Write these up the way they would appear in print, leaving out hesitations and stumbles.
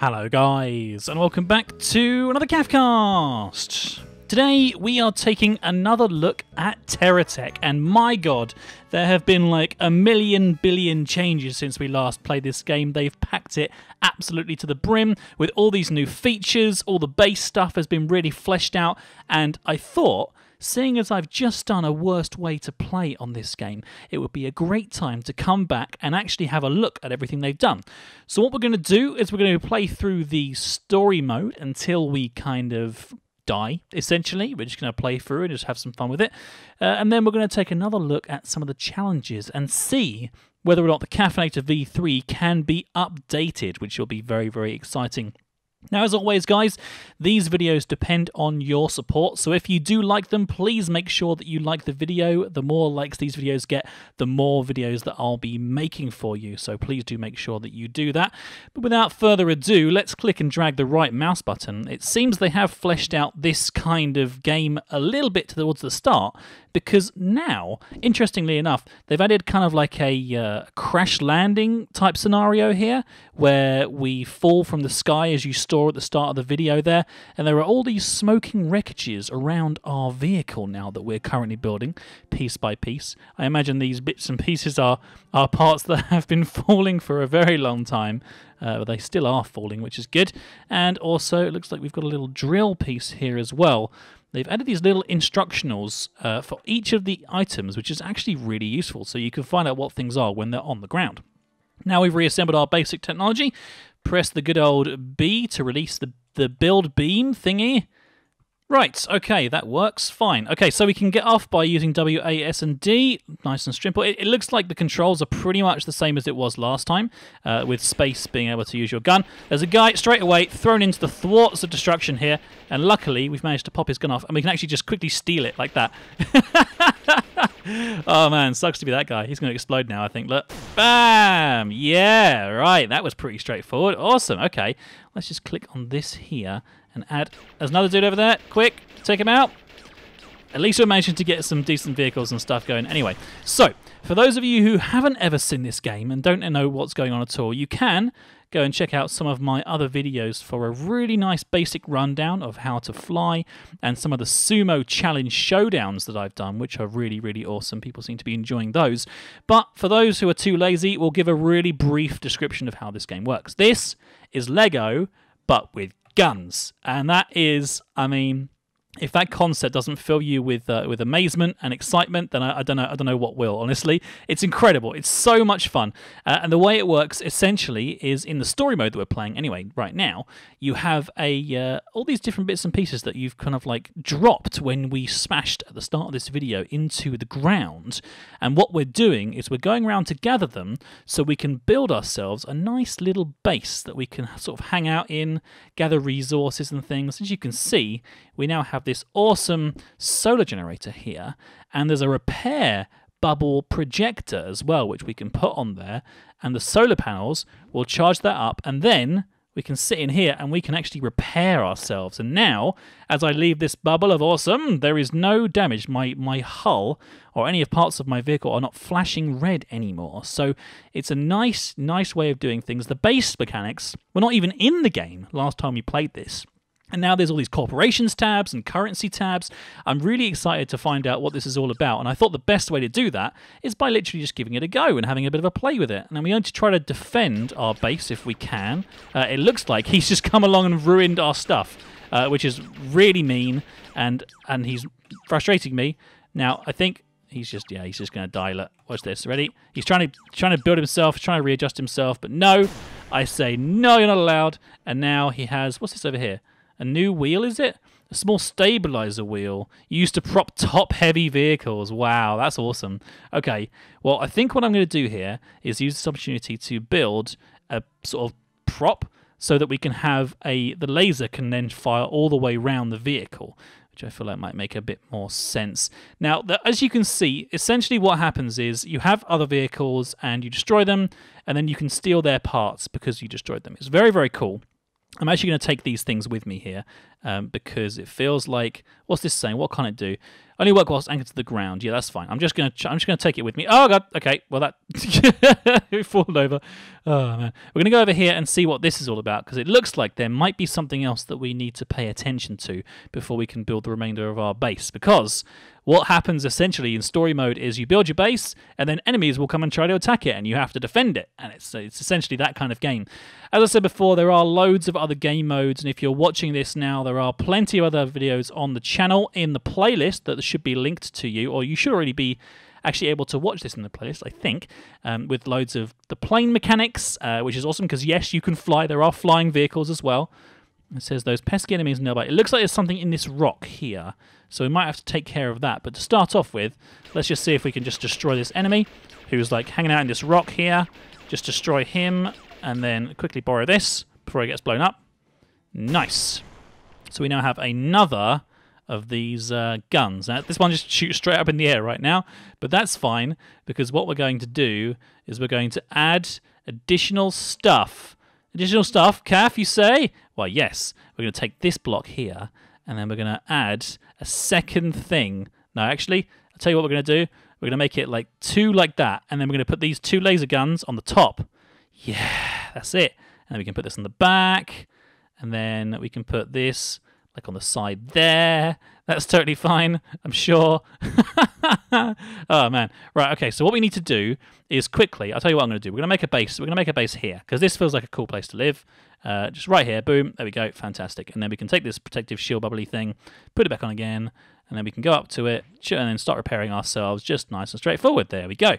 Hello guys, and welcome back to another CaffCast. Today we are taking another look at TerraTech, and my god, there have been like a million billion changes since we last played this game. They've packed it absolutely to the brim with all these new features, all the base stuff has been really fleshed out, and I thought, seeing as I've just done a worst way to play on this game, it would be a great time to come back and actually have a look at everything they've done. So what we're going to do is we're going to play through the story mode until we kind of die, essentially. We're just going to play through and just have some fun with it. And then we're going to take another look at some of the challenges and see whether or not the Caffeinator V3 can be updated, which will be very, very exciting. Now, as always, guys, these videos depend on your support, so if you do like them, please make sure that you like the video. The more likes these videos get, the more videos that I'll be making for you, so please do make sure that you do that. But without further ado, let's click and drag the right mouse button. It seems they have fleshed out this kind of game a little bit towards the start, because now, interestingly enough, they've added kind of like a crash landing type scenario here, where we fall from the sky as you store at the start of the video there, and there are all these smoking wreckages around our vehicle now that we're currently building, piece by piece. I imagine these bits and pieces are parts that have been falling for a very long time, but they still are falling, which is good. And also, it looks like we've got a little drill piece here as well. They've added these little instructionals for each of the items, which is actually really useful, so you can find out what things are when they're on the ground. Now we've reassembled our basic technology. Press the good old B to release the build beam thingy. Right, okay, that works fine. Okay, so we can get off by using W, A, S, and D. Nice and simple. It looks like the controls are pretty much the same as it was last time, with space being able to use your gun. There's a guy straight away thrown into the thwarts of destruction here, and luckily we've managed to pop his gun off, and we can actually just quickly steal it like that. Oh man, sucks to be that guy. He's going to explode now, I think. Look. Bam! Yeah, right. That was pretty straightforward. Awesome. Okay, let's just click on this here and add. There's another dude over there. Quick, take him out. At least we're managing to get some decent vehicles and stuff going. Anyway, so for those of you who haven't ever seen this game and don't know what's going on at all, you can go and check out some of my other videos for a really nice basic rundown of how to fly and some of the sumo challenge showdowns that I've done, which are really, really awesome. People seem to be enjoying those. But for those who are too lazy, we'll give a really brief description of how this game works. This is Lego, but with guns. And that is, I mean, if that concept doesn't fill you with amazement and excitement, then I don't know what will. Honestly, it's incredible. It's so much fun, and the way it works essentially is in the story mode that we're playing. Anyway, right now you have all these different bits and pieces that you've kind of like dropped when we smashed at the start of this video into the ground, and what we're doing is we're going around to gather them so we can build ourselves a nice little base that we can sort of hang out in, gather resources and things. As you can see, we now have this awesome solar generator here, and there's a repair bubble projector as well, which we can put on there, and the solar panels will charge that up, and then we can sit in here and we can actually repair ourselves. And now, as I leave this bubble of awesome, there is no damage. My hull or any of parts of my vehicle are not flashing red anymore. So it's a nice way of doing things. The base mechanics were not even in the game last time we played this. And now there's all these corporations tabs and currency tabs. I'm really excited to find out what this is all about, and I thought the best way to do that is by literally just giving it a go and having a bit of a play with it. And then we're going to try to defend our base if we can. It looks like he's just come along and ruined our stuff, which is really mean, and he's frustrating me. Now, I think he's just going to die. Look, watch this. Ready? He's trying to build himself, trying to readjust himself, but no. I say, no, you're not allowed. And now he has, what's this over here? A new wheel, is it? A small stabilizer wheel used to prop top-heavy vehicles. Wow, that's awesome. Okay, well, I think what I'm going to do here is use this opportunity to build a sort of prop so that we can have the laser can then fire all the way around the vehicle, which I feel like might make a bit more sense. Now, as you can see, essentially what happens is you have other vehicles and you destroy them, and then you can steal their parts because you destroyed them. It's very, very cool. I'm actually going to take these things with me here because it feels like, what's this saying? What can it do? Only work whilst anchored to the ground. Yeah, that's fine. I'm just gonna take it with me. Oh god. Okay. Well, that it fallen over. Oh man. We're gonna go over here and see what this is all about, because it looks like there might be something else that we need to pay attention to before we can build the remainder of our base. Because what happens essentially in story mode is you build your base, and then enemies will come and try to attack it, and you have to defend it. And it's essentially that kind of game. As I said before, there are loads of other game modes, and if you're watching this now, there are plenty of other videos on the channel in the playlist that should be linked to you, or you should already be actually able to watch this in the playlist, I think, with loads of the plane mechanics, which is awesome, because yes, you can fly. There are flying vehicles as well. It says those pesky enemies nearby. It looks like there's something in this rock here, so we might have to take care of that. But to start off with, let's just see if we can just destroy this enemy who's like hanging out in this rock here. Just destroy him, and then quickly borrow this before he gets blown up. Nice. So we now have another of these guns. Now, this one just shoots straight up in the air right now, but that's fine, because what we're going to do is we're going to add additional stuff. Additional stuff, Caff, you say? Well, yes. We're going to take this block here, and then we're going to add a second thing. No, actually, I'll tell you what we're going to do. We're going to make it like 2 like that, and then we're going to put these 2 laser guns on the top. Yeah, that's it. And then we can put this on the back, and then we can put this like on the side there. That's totally fine, I'm sure. Oh, man. Right, okay, so what we need to do is quickly, I'll tell you what I'm going to do. We're going to make a base. We're going to make a base here, because this feels like a cool place to live. Just right here. Boom. There we go. Fantastic. And then we can take this protective shield bubbly thing, put it back on again, and then we can go up to it, and then start repairing ourselves just nice and straightforward. There we go.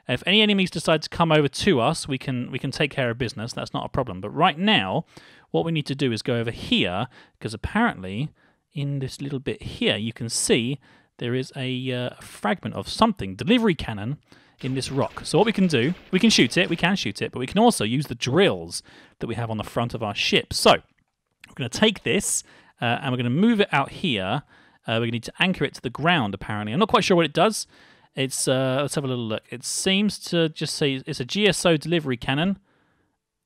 If any enemies decide to come over to us, we can take care of business. That's not a problem. But right now, what we need to do is go over here, because apparently in this little bit here, you can see there is a fragment of something, delivery cannon, in this rock. So what we can do, we can shoot it, but we can also use the drills that we have on the front of our ship. So we're going to take this, and we're going to move it out here. We're going to need to anchor it to the ground, apparently. I'm not quite sure what it does. It's let's have a little look. It seems to just say it's a GSO delivery cannon.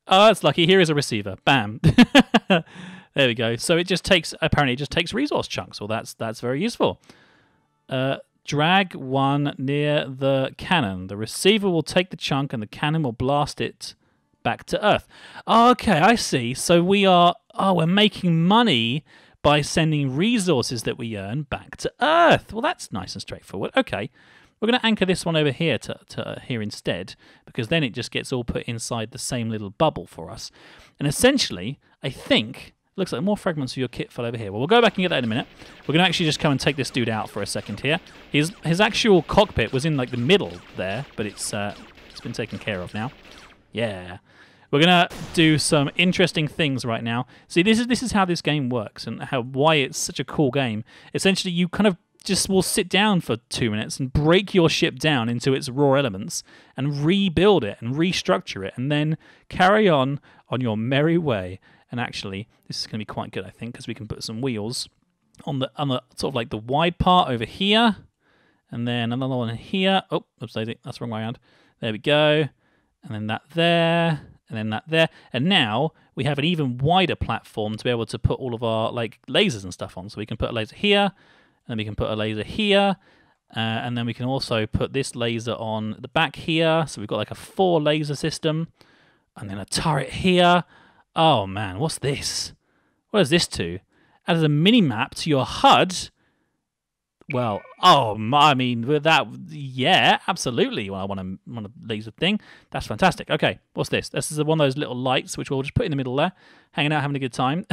Oh, that's lucky. Here is a receiver. Bam. There we go. So it just takes, apparently it just takes resource chunks. Well, that's very useful. Drag one near the cannon. The receiver will take the chunk and the cannon will blast it back to Earth. Okay, I see. So we're making money by sending resources that we earn back to Earth. Well, that's nice and straightforward. Okay. We're going to anchor this one over here to here instead, because then it just gets all put inside the same little bubble for us. And essentially, I think, looks like more fragments of your kit fell over here. Well, we'll go back and get that in a minute. We're going to actually just come and take this dude out for a second here. His actual cockpit was in like the middle there, but it's been taken care of now. Yeah. We're going to do some interesting things right now. See, this is how this game works, and why it's such a cool game. Essentially, you kind of just will sit down for 2 minutes and break your ship down into its raw elements and rebuild it and restructure it, and then carry on your merry way. And actually, this is going to be quite good, I think, because we can put some wheels on the sort of like the wide part over here, and then another one here. Oh, oops, that's the wrong way around. There we go, and then that there, and then that there, and now we have an even wider platform to be able to put all of our like lasers and stuff on. So we can put a laser here. And then we can put a laser here, and then we can also put this laser on the back here. So we've got like a 4 laser system, and then a turret here. Oh man, what's this? What does this do? Adds a mini map to your HUD. Well, I mean, with that, yeah, absolutely. Well, I want a laser thing. That's fantastic. Okay, what's this? This is one of those little lights, which we'll just put in the middle there, hanging out, having a good time.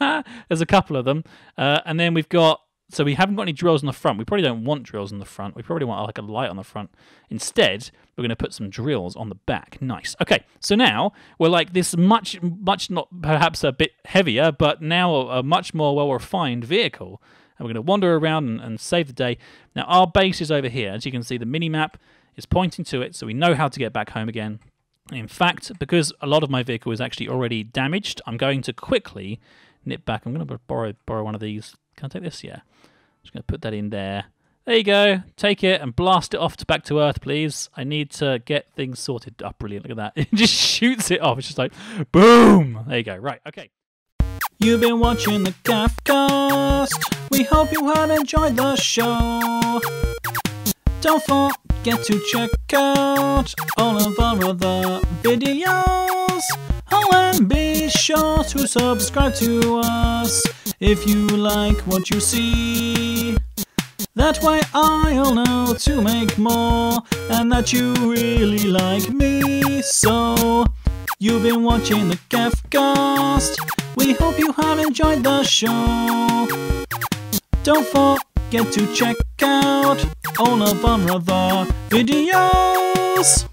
There's a couple of them, and then we've got. So we haven't got any drills on the front. We probably don't want drills on the front. We probably want like a light on the front. Instead, we're going to put some drills on the back. Nice. Okay, so now we're like this much not perhaps a bit heavier, but now a much more well-refined vehicle. And we're going to wander around and save the day. Now, our base is over here. As you can see, the mini-map is pointing to it, so we know how to get back home again. In fact, because a lot of my vehicle is actually already damaged, I'm going to quickly nip back. I'm going to borrow one of these. Can I take this? Yeah. Just going to put that in there. There you go. Take it and blast it off back to Earth, please. I need to get things sorted. Oh, brilliant. Look at that. It just shoots it off. It's just like, boom. There you go. Right. Okay. You've been watching the CaffCast We hope you have enjoyed the show. Don't forget to check out all of our other videos. Oh, and be sure to subscribe to us if you like what you see. That way I'll know to make more, and that you really like me. So, you've been watching the CaffCast. We hope you have enjoyed the show. Don't forget to check out all of our other videos.